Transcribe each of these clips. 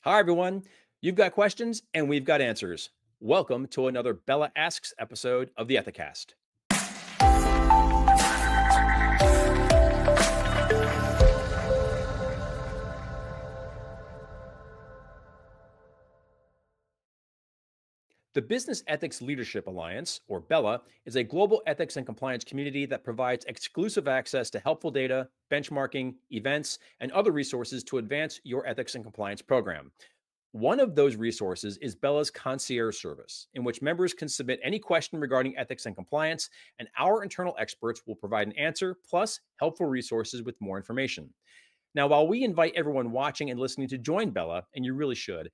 Hi, everyone. You've got questions and we've got answers. Welcome to another Bella Asks episode of the Ethicast. The Business Ethics Leadership Alliance, or BELA, is a global ethics and compliance community that provides exclusive access to helpful data, benchmarking, events, and other resources to advance your ethics and compliance program. One of those resources is BELA's concierge service, in which members can submit any question regarding ethics and compliance, and our internal experts will provide an answer, plus helpful resources with more information. Now, while we invite everyone watching and listening to join BELA, and you really should,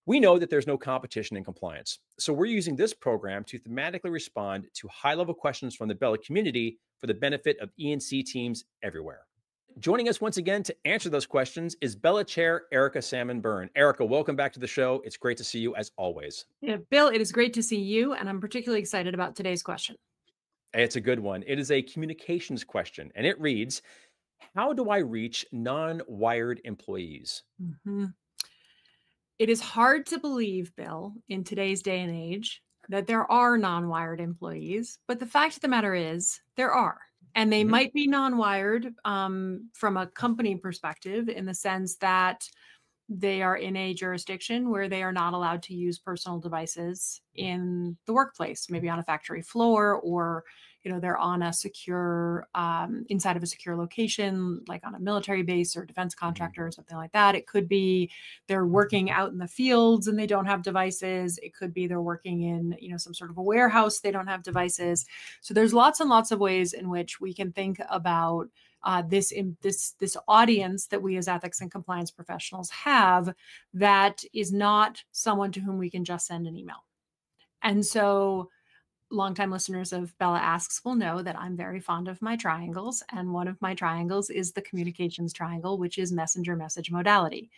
we know that there's no competition in compliance. So we're using this program to thematically respond to high-level questions from the BELA community for the benefit of E&C teams everywhere. Joining us once again to answer those questions is BELA Chair Erica Salmon Byrne. Erica, welcome back to the show. It's great to see you as always. Yeah, Bill, it is great to see you, and I'm particularly excited about today's question. It's a good one. It is a communications question, and it reads, how do I reach non-wired employees? Mhm. It is hard to believe, Bill, in today's day and age, that there are non-wired employees, but the fact of the matter is there are. And they might be non-wired from a company perspective in the sense that they are in a jurisdiction where they are not allowed to use personal devices in the workplace, maybe on a factory floor, or they're on a secure inside of a secure location, like on a military base or defense contractor or something like that. It could be they're working out in the fields and they don't have devices. It could be they're working in some sort of a warehouse, they don't have devices. So there's lots and lots of ways in which we can think about this audience that we as ethics and compliance professionals have that is not someone to whom we can just send an email. And so longtime listeners of Bella Asks will know that I'm very fond of my triangles. And one of my triangles is the communications triangle, which is messenger message modality.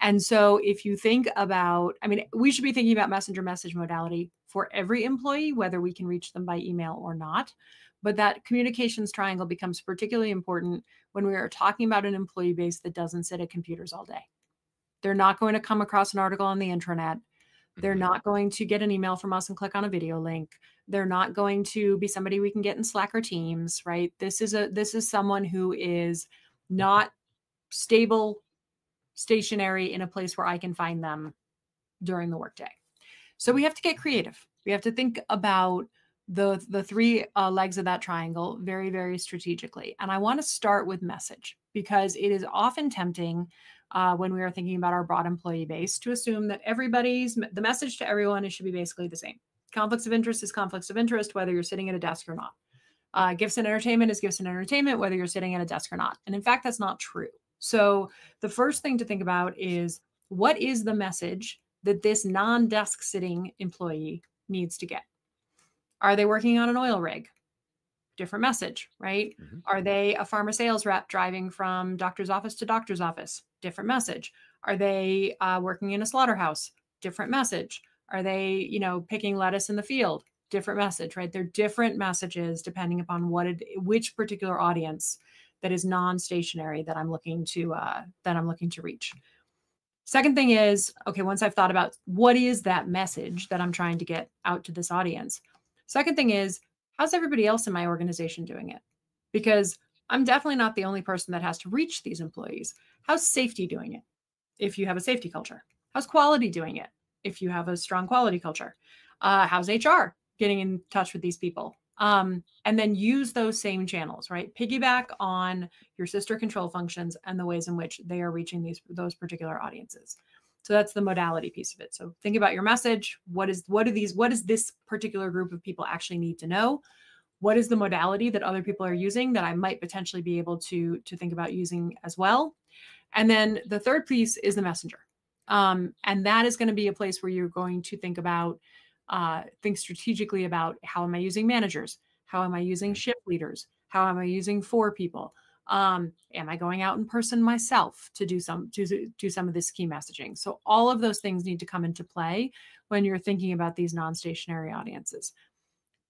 And so if you think about, we should be thinking about messenger message modality for every employee, whether we can reach them by email or not. But that communications triangle becomes particularly important when we are talking about an employee base that doesn't sit at computers all day. They're not going to come across an article on the intranet. They're not going to get an email from us and click on a video link. They're not going to be somebody we can get in Slack or Teams, right? This is someone who is not stable, stationary in a place where I can find them during the workday. So we have to get creative. We have to think about the three legs of that triangle very, very strategically. And I want to start with message, because it is often tempting when we are thinking about our broad employee base to assume that the message to everyone should be basically the same. Conflicts of interest is conflicts of interest, whether you're sitting at a desk or not. Gifts and entertainment is gifts and entertainment, whether you're sitting at a desk or not. And in fact, that's not true. So the first thing to think about is, what is the message that this non-desk sitting employee needs to get? Are they working on an oil rig? Different message, right? Are they a pharma sales rep driving from doctor's office to doctor's office? Different message. Are they working in a slaughterhouse? Different message. Are they, picking lettuce in the field? Different message, right? They're different messages depending upon which particular audience that is non-stationary that I'm looking to reach. Second thing is, okay, once I've thought about what is that message that I'm trying to get out to this audience, second thing is, how's everybody else in my organization doing it? Because I'm definitely not the only person that has to reach these employees. How's safety doing it? If you have a safety culture. How's quality doing it? If you have a strong quality culture. How's HR getting in touch with these people? And then use those same channels, right? Piggyback on your sister control functions and the ways in which they are reaching those particular audiences. So that's the modality piece of it. So think about your message. What does this particular group of people actually need to know? What is the modality that other people are using that I might potentially be able to think about using as well? And then the third piece is the messenger. And that is going to be a place where you're going to think strategically about, how am I using managers? How am I using shift leaders? How am I using for people? Am I going out in person myself to do some of this key messaging? So all of those things need to come into play when you're thinking about these non-stationary audiences.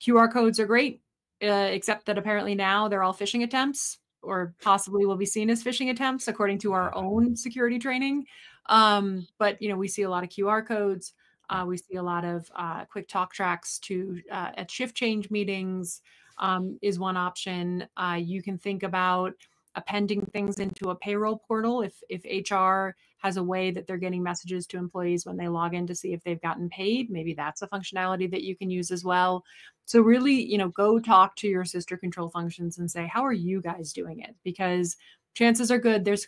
QR codes are great, except that apparently now they're all phishing attempts, or possibly will be seen as phishing attempts according to our own security training. But we see a lot of QR codes. We see a lot of quick talk tracks to at shift change meetings is one option. You can think about appending things into a payroll portal if HR has a way that they're getting messages to employees when they log in to see if they've gotten paid. Maybe that's a functionality that you can use as well. So really, go talk to your sister control functions and say, how are you guys doing it? Because chances are good there's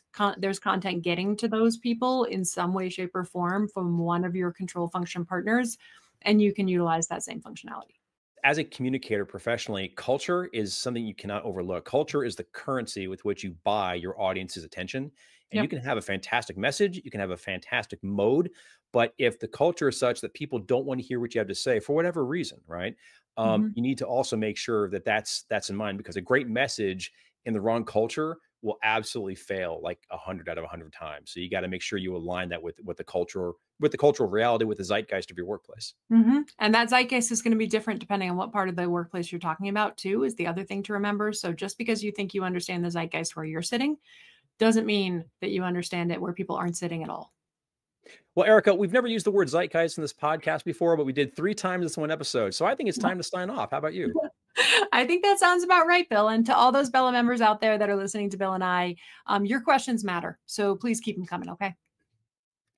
content getting to those people in some way, shape, or form from one of your control function partners, and you can utilize that same functionality. As a communicator professionally, culture is something you cannot overlook. Culture is the currency with which you buy your audience's attention. And you Yep. can have a fantastic message, you can have a fantastic mode, but if the culture is such that people don't want to hear what you have to say for whatever reason, right? Mhm. You need to also make sure that that's in mind, because a great message in the wrong culture will absolutely fail like 100 out of 100 times. So you got to make sure you align that with the cultural reality, with the zeitgeist of your workplace. And that zeitgeist is going to be different depending on what part of the workplace you're talking about, too, is the other thing to remember. So just because you think you understand the zeitgeist where you're sitting doesn't mean that you understand it where people aren't sitting at all. Well, Erica, we've never used the word zeitgeist in this podcast before, but we did 3 times this one episode. So I think it's time to sign off. How about you? I think that sounds about right, Bill. And to all those BELA members out there that are listening to Bill and I, your questions matter. So please keep them coming, okay?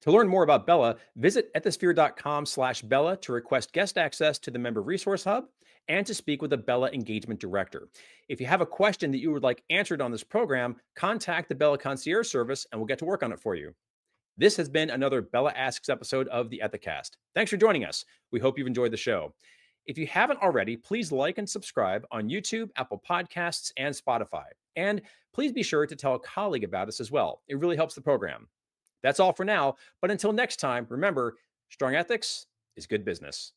To learn more about BELA, visit ethisphere.com/BELA to request guest access to the Member Resource Hub and to speak with a BELA engagement director. If you have a question that you would like answered on this program, contact the BELA concierge service and we'll get to work on it for you. This has been another BELA Asks episode of the Ethicast. Thanks for joining us. We hope you've enjoyed the show. If you haven't already, please like and subscribe on YouTube, Apple Podcasts, and Spotify. And please be sure to tell a colleague about us as well. It really helps the program. That's all for now. But until next time, remember, strong ethics is good business.